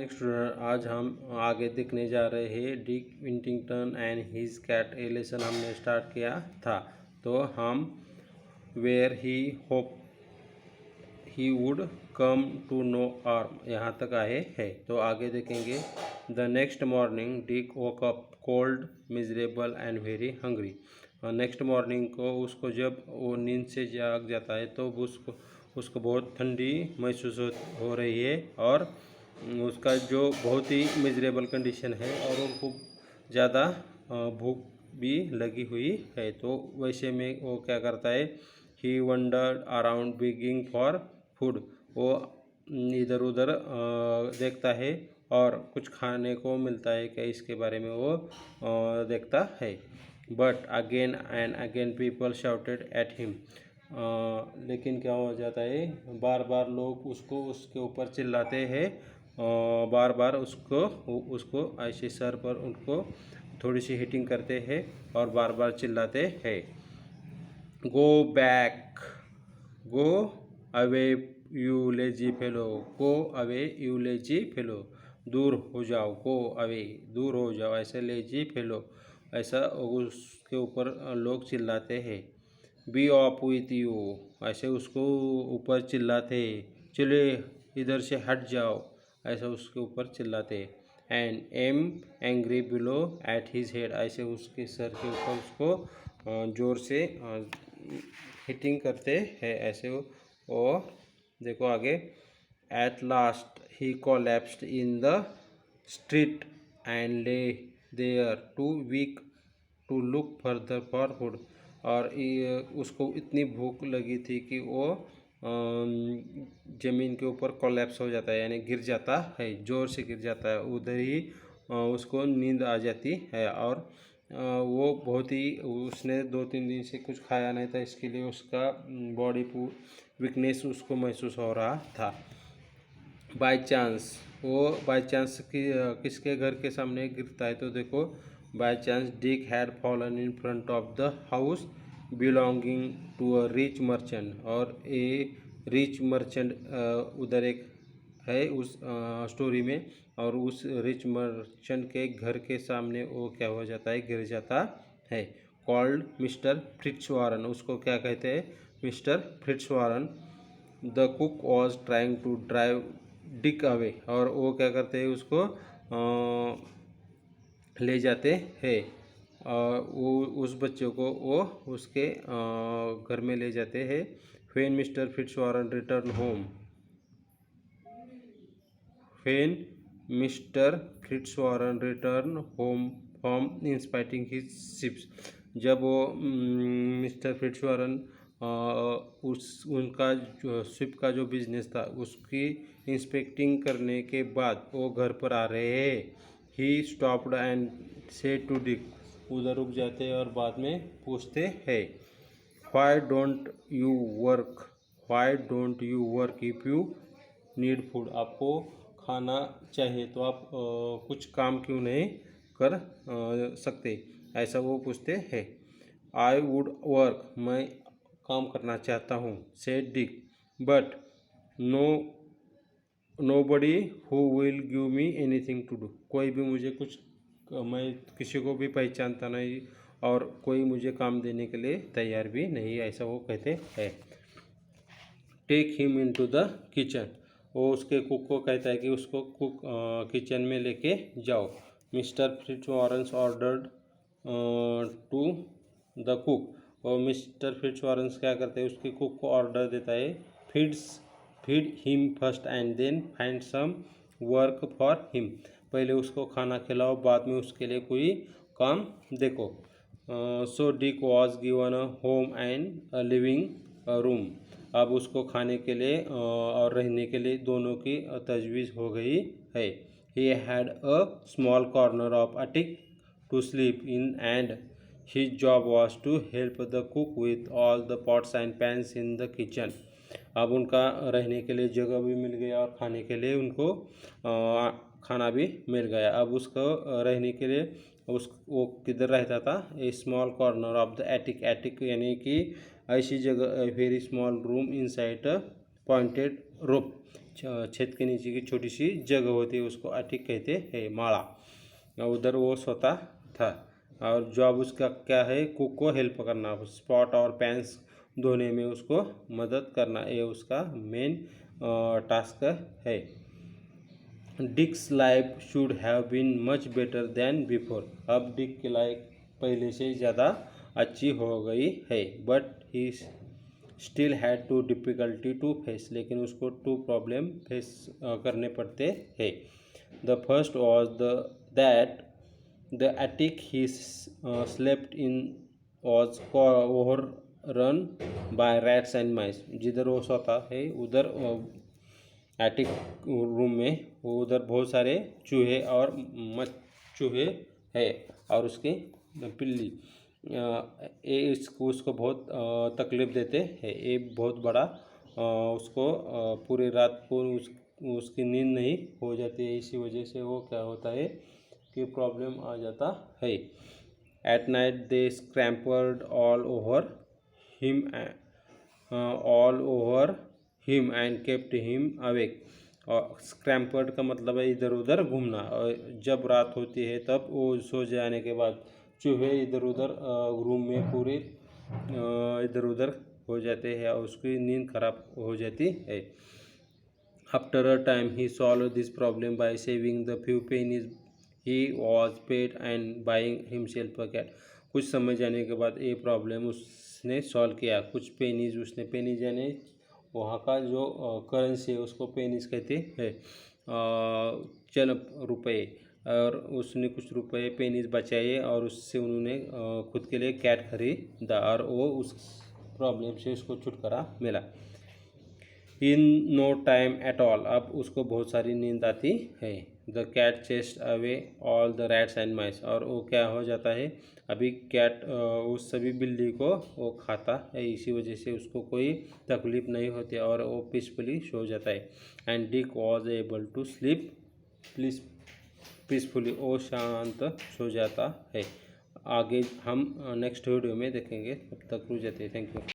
Morning student. आज हम आगे देखने जा रहे हैं Dick Whittington and his cat. ये लेसन हमने स्टार्ट किया था। तो हम where he hope he would come to no harm यहाँ तक आए हैं। तो आगे देखेंगे। The next morning Dick woke up cold miserable and very hungry. Next morning को उसको जब वो नींद से जाग जाता है तो उसको बहुत ठंडी महसूस हो रही है और उसका जो बहुत ही मिजरेबल कंडीशन है और उनको ज़्यादा भूख भी लगी हुई है। तो वैसे में वो क्या करता है, ही वंडर्ड अराउंड बिगिंग फॉर फूड। वो इधर उधर देखता है और कुछ खाने को मिलता है क्या इसके बारे में वो देखता है। But again and again people shouted at him. लेकिन क्या हो जाता है, बार बार लोग उसके ऊपर चिल्लाते हैं, बार बार उसको ऐसे सर पर उनको थोड़ी सी हिटिंग करते हैं और बार बार चिल्लाते हैं। Go back, go away you lazy fellow, go away you lazy fellow. दूर हो जाओ, गो अवे दूर हो जाओ, ऐसे लेजी फेलो ऐसा उसके ऊपर लोग चिल्लाते हैं। बी ऑफ विथ यू ऐसे उसको ऊपर चिल्लाते, चले इधर से हट जाओ ऐसा उसके ऊपर चिल्लाते। And am angry below at his head ऐसे उसके सर के ऊपर उसको ज़ोर से हिटिंग करते हैं ऐसे वो देखो आगे। At last he collapsed in the street and lay there too weak to look further for food. और उसको इतनी भूख लगी थी कि वो ज़मीन के ऊपर कोलैप्स हो जाता है, यानी गिर जाता है, ज़ोर से गिर जाता है। उधर ही उसको नींद आ जाती है और वो बहुत ही उसने 2-3 दिन से कुछ खाया नहीं था, इसके लिए उसका बॉडी वीकनेस उसको महसूस हो रहा था। बाय चांस वो किसके घर के सामने गिरता है तो देखो, by chance Dick had fallen in front of the house belonging to a rich merchant. और ए रिच मर्चेंट उधर एक है उस स्टोरी में, और उस रिच मर्चेंट के घर के सामने वो क्या हो जाता है, गिर जाता है। कॉल्ड मिस्टर फ्रिट्जवारन, उसको क्या कहते हैं, mister Fitzwarren. The cook was trying to drive Dick away, और वो क्या करते हैं, उसको ले जाते हैं, वो उस बच्चे को वो उसके घर में ले जाते हैं। When mister Fitzwarren return home, when mister Fitzwarren return home from inspecting his ships. जब वो मिस्टर फिट्जवारन उनका जो शिप का जो बिजनेस था उसकी इंस्पेक्टिंग करने के बाद वो घर पर आ रहे हैं। He stopped and said to Dick, उधर रुक जाते हैं और बाद में पूछते हैं, why don't you work, why don't you work if you need food. आपको खाना चाहिए तो आप कुछ काम क्यों नहीं कर सकते, ऐसा वो पूछते हैं। आई वुड वर्क, मैं काम करना चाहता हूँ, said Dick, but nobody who will give me anything to do. कोई भी मुझे कुछ, मैं किसी को भी पहचानता नहीं और कोई मुझे काम देने के लिए तैयार भी नहीं, ऐसा वो कहते हैं। Take him into the kitchen, वो उसके कुक को कहता है कि उसको किचन में लेके जाओ। Mister Fitzwarren ordered to the cook, और मिस्टर फिट्जवारन क्या करते हैं, उसके कुक को ऑर्डर देता है, feed him first and then find some work for him. पहले उसको खाना खिलाओ, बाद में उसके लिए कोई काम देखो। So Dick was given a home and a living room. अब उसको खाने के लिए और रहने के लिए दोनों की तजवीज़ हो गई है। He had a small corner of attic to sleep in and his job was to help the cook with all the pots and pans in the kitchen. अब उनका रहने के लिए जगह भी मिल गया और खाने के लिए उनको खाना भी मिल गया। अब उसको रहने के लिए वो किधर रहता था, a small corner of the attic. Attic यानी कि ऐसी जगह, very small room inside a pointed roof, छत के नीचे की छोटी सी जगह होती है, उसको अटिक कहते हैं, माड़ा। उधर वो सोता था और जॉब उसका क्या है, कुक को हेल्प करना, स्पॉट और पैंस धोने में उसको मदद करना, ये उसका मेन टास्क है। Dick's life should have been much better than before. अब डिक की लाइफ पहले से ज़्यादा अच्छी हो गई है, but he still had two difficulty to face, लेकिन उसको टू प्रॉब्लम फेस करने पड़ते हैं। The first was that the attic he slept in was overrun by rats and mice। जिधर वो सोता है उधर एटिक रूम में वो उधर बहुत सारे चूहे और चूहे है और उसके पिल्ली, ये उसको बहुत तकलीफ़ देते हैं। ये बहुत बड़ा उसको पूरी रात को उसकी नींद नहीं हो जाती है, इसी वजह से वो क्या होता है कि प्रॉब्लम आ जाता है। At night they scampered all over him and kept him awake. और स्क्रैम्पर्ड का मतलब है इधर उधर घूमना, और जब रात होती है तब वो सो जाने के बाद चूहे इधर उधर रूम में पूरे इधर उधर हो जाते हैं और उसकी नींद खराब हो जाती है। After a time he solved this problem by saving the few pennies he was paid and buying himself a cat. कुछ समय जाने के बाद ये प्रॉब्लम उसने सॉल्व किया। कुछ पेनीज उसने, पेनीज यानी वहाँ का जो करेंसी है उसको पेनीज कहते हैं, चंद रुपये, और उसने कुछ रुपए पेनीज बचाए और उससे उन्होंने खुद के लिए कैट खरीदा और वो उस प्रॉब्लम से उसको छुटकारा मिला। In no time at all, अब उसको बहुत सारी नींद आती है। The cat chased away all the rats and mice, और वो क्या हो जाता है, अभी कैट उस सभी बिल्ली को वो खाता है, इसी वजह से उसको कोई तकलीफ़ नहीं होती और वो पीसफुली सो जाता है। And Dick was able to sleep peacefully, वो शांत सो जाता है। आगे हम नेक्स्ट वीडियो में देखेंगे, तब तक रुक जाते हैं। Thank you.